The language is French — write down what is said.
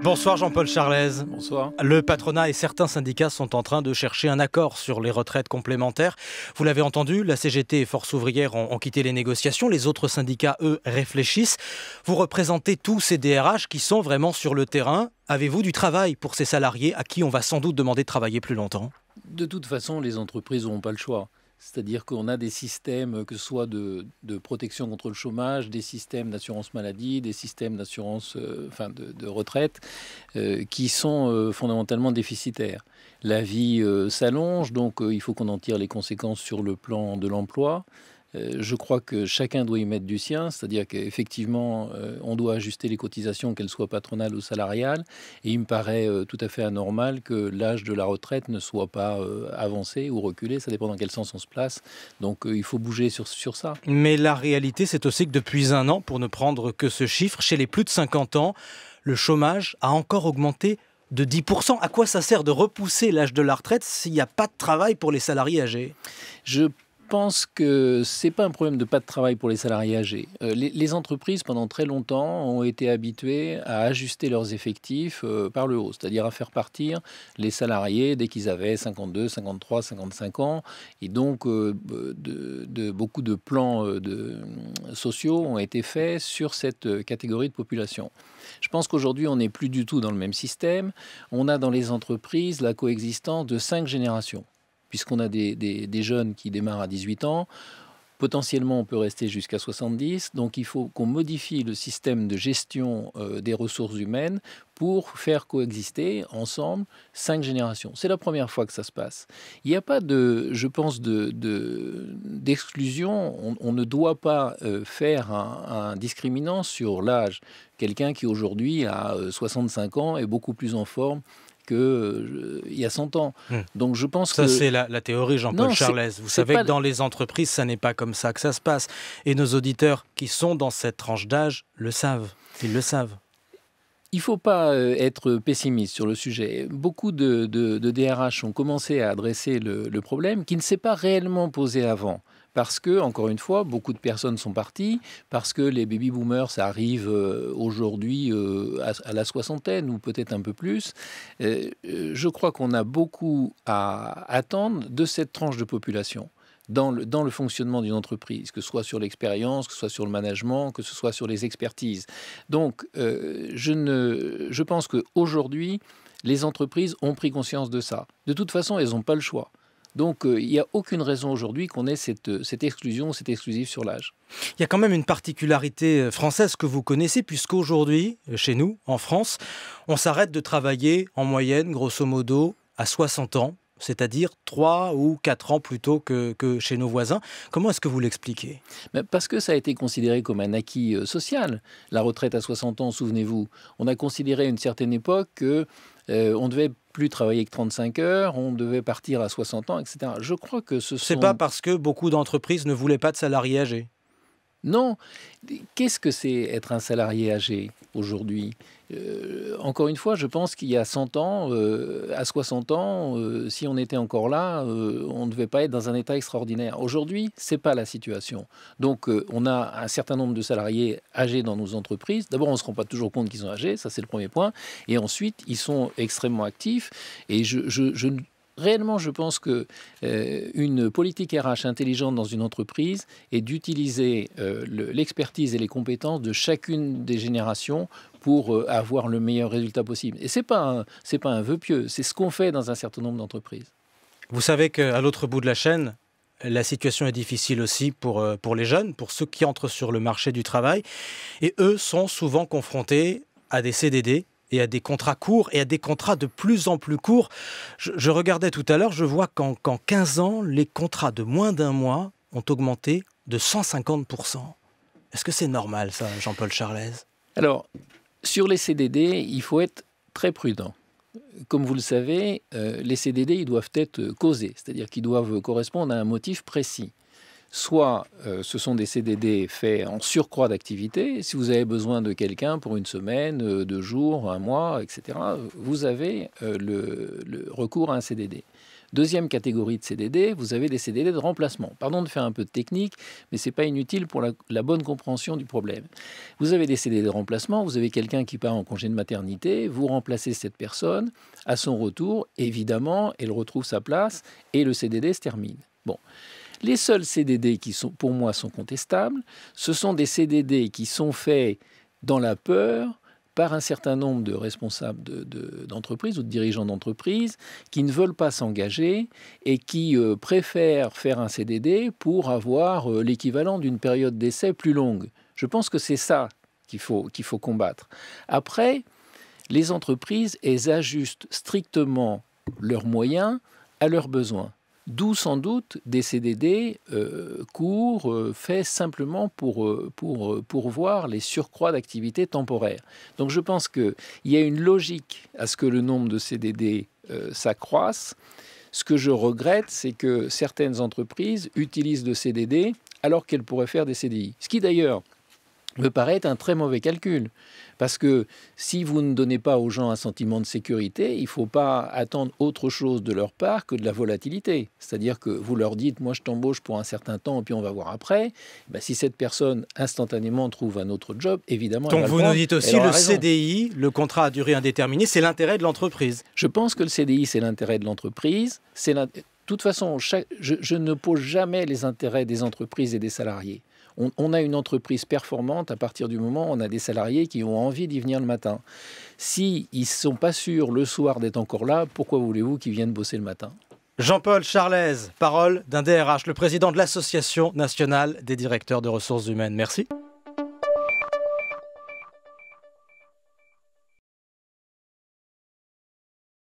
Bonsoir Jean-Paul Charlez. Bonsoir. Le patronat et certains syndicats sont en train de chercher un accord sur les retraites complémentaires. Vous l'avez entendu, la CGT et Force ouvrière ont quitté les négociations. Les autres syndicats, eux, réfléchissent. Vous représentez tous ces DRH qui sont vraiment sur le terrain. Avez-vous du travail pour ces salariés à qui on va sans doute demander de travailler plus longtemps? De toute façon, les entreprises n'auront pas le choix. C'est-à-dire qu'on a des systèmes, que ce soit de protection contre le chômage, des systèmes d'assurance maladie, des systèmes d'assurance, de retraite, qui sont fondamentalement déficitaires. La vie s'allonge, donc il faut qu'on en tire les conséquences sur le plan de l'emploi. Je crois que chacun doit y mettre du sien, c'est-à-dire qu'effectivement, on doit ajuster les cotisations, qu'elles soient patronales ou salariales, et il me paraît tout à fait anormal que l'âge de la retraite ne soit pas avancé ou reculé, ça dépend dans quel sens on se place, donc il faut bouger sur ça. Mais la réalité, c'est aussi que depuis un an, pour ne prendre que ce chiffre, chez les plus de 50 ans, le chômage a encore augmenté de 10%. À quoi ça sert de repousser l'âge de la retraite s'il n'y a pas de travail pour les salariés âgés? Je pense que c'est pas un problème de pas de travail pour les salariés âgés. Les entreprises, pendant très longtemps, ont été habituées à ajuster leurs effectifs par le haut, c'est-à-dire à faire partir les salariés dès qu'ils avaient 52, 53, 55 ans. Et donc, beaucoup de plans sociaux ont été faits sur cette catégorie de population. Je pense qu'aujourd'hui, on n'est plus du tout dans le même système. On a dans les entreprises la coexistence de 5 générations. Puisqu'on a des jeunes qui démarrent à 18 ans, potentiellement on peut rester jusqu'à 70, donc il faut qu'on modifie le système de gestion des ressources humaines pour faire coexister ensemble 5 générations. C'est la première fois que ça se passe. Il n'y a pas d'exclusion, on ne doit pas faire un discriminant sur l'âge. Quelqu'un qui aujourd'hui a 65 ans est beaucoup plus en forme il y a 100 ans. Donc je pense ça, c'est la théorie, Jean-Paul Charlez. Vous savez que dans les entreprises, ça n'est pas comme ça que ça se passe. Et nos auditeurs qui sont dans cette tranche d'âge le savent. Ils le savent. Il ne faut pas être pessimiste sur le sujet. Beaucoup de DRH ont commencé à adresser le problème qui ne s'est pas réellement posé avant. Parce que, encore une fois, beaucoup de personnes sont parties, parce que les baby-boomers arrivent aujourd'hui à la soixantaine ou peut-être un peu plus. Je crois qu'on a beaucoup à attendre de cette tranche de population dans le fonctionnement d'une entreprise, que ce soit sur l'expérience, que ce soit sur le management, que ce soit sur les expertises. Donc, je pense qu'aujourd'hui, les entreprises ont pris conscience de ça. De toute façon, elles n'ont pas le choix. Donc, il n'y a aucune raison aujourd'hui qu'on ait cette exclusion, cette exclusive sur l'âge. Il y a quand même une particularité française que vous connaissez, puisqu'aujourd'hui, chez nous, en France, on s'arrête de travailler en moyenne, grosso modo, à 60 ans, c'est-à-dire 3 ou 4 ans plus tôt que chez nos voisins. Comment est-ce que vous l'expliquez? Parce que ça a été considéré comme un acquis social. La retraite à 60 ans, souvenez-vous, on a considéré à une certaine époque que on devait plus travailler que 35 heures, on devait partir à 60 ans, etc. Je crois que C'est pas parce que beaucoup d'entreprises ne voulaient pas de salariés âgés? Non. Qu'est-ce que c'est être un salarié âgé aujourd'hui? Encore une fois, je pense qu'il y a 100 ans, à 60 ans, si on était encore là, on ne devait pas être dans un état extraordinaire. Aujourd'hui, ce n'est pas la situation. Donc, on a un certain nombre de salariés âgés dans nos entreprises. D'abord, on ne se rend pas toujours compte qu'ils sont âgés, ça c'est le premier point. Et ensuite, ils sont extrêmement actifs. Et réellement, je pense que une politique RH intelligente dans une entreprise est d'utiliser l'expertise et les compétences de chacune des générations pour avoir le meilleur résultat possible. Et c'est pas un vœu pieux, c'est ce qu'on fait dans un certain nombre d'entreprises. Vous savez qu'à l'autre bout de la chaîne, la situation est difficile aussi pour les jeunes, pour ceux qui entrent sur le marché du travail. Et eux sont souvent confrontés à des CDD, et à des contrats courts, et à des contrats de plus en plus courts. Je regardais tout à l'heure, je vois qu'en 15 ans, les contrats de moins d'un mois ont augmenté de 150%. Est-ce que c'est normal, ça, Jean-Paul Charlez? Alors, sur les CDD, il faut être très prudent. Comme vous le savez, les CDD, ils doivent être causés, c'est-à-dire qu'ils doivent correspondre à un motif précis. Soit ce sont des CDD faits en surcroît d'activité. Si vous avez besoin de quelqu'un pour une semaine, 2 jours, un mois, etc., vous avez le recours à un CDD. Deuxième catégorie de CDD, vous avez des CDD de remplacement. Pardon de faire un peu de technique, mais ce n'est pas inutile pour la bonne compréhension du problème. Vous avez des CDD de remplacement, vous avez quelqu'un qui part en congé de maternité, vous remplacez cette personne, à son retour, évidemment, elle retrouve sa place et le CDD se termine. Bon. Les seuls CDD qui, pour moi, sont contestables, ce sont des CDD qui sont faits dans la peur par un certain nombre de responsables d'entreprise ou de dirigeants d'entreprise qui ne veulent pas s'engager et qui préfèrent faire un CDD pour avoir l'équivalent d'une période d'essai plus longue. Je pense que c'est ça qu'il faut combattre. Après, les entreprises, elles ajustent strictement leurs moyens à leurs besoins. D'où sans doute des CDD courts, faits simplement pour voir les surcroîts d'activité temporaire. Donc je pense qu'il y a une logique à ce que le nombre de CDD s'accroisse. Ce que je regrette, c'est que certaines entreprises utilisent le CDD alors qu'elles pourraient faire des CDI. Ce qui d'ailleurs me paraît être un très mauvais calcul. Parce que si vous ne donnez pas aux gens un sentiment de sécurité, il ne faut pas attendre autre chose de leur part que de la volatilité. C'est-à-dire que vous leur dites, moi je t'embauche pour un certain temps et puis on va voir après. Ben, si cette personne instantanément trouve un autre job, évidemment, donc elle va vous le prendre. nous dites aussi le CDI, le contrat à durée indéterminée, c'est l'intérêt de l'entreprise. Je pense que le CDI, c'est l'intérêt de l'entreprise. De toute façon, je ne pose jamais les intérêts des entreprises et des salariés. On a une entreprise performante à partir du moment où on a des salariés qui ont envie d'y venir le matin. S'ils ne sont pas sûrs le soir d'être encore là, pourquoi voulez-vous qu'ils viennent bosser le matin ? Jean-Paul Charlez, parole d'un DRH, le président de l'Association nationale des directeurs de ressources humaines. Merci.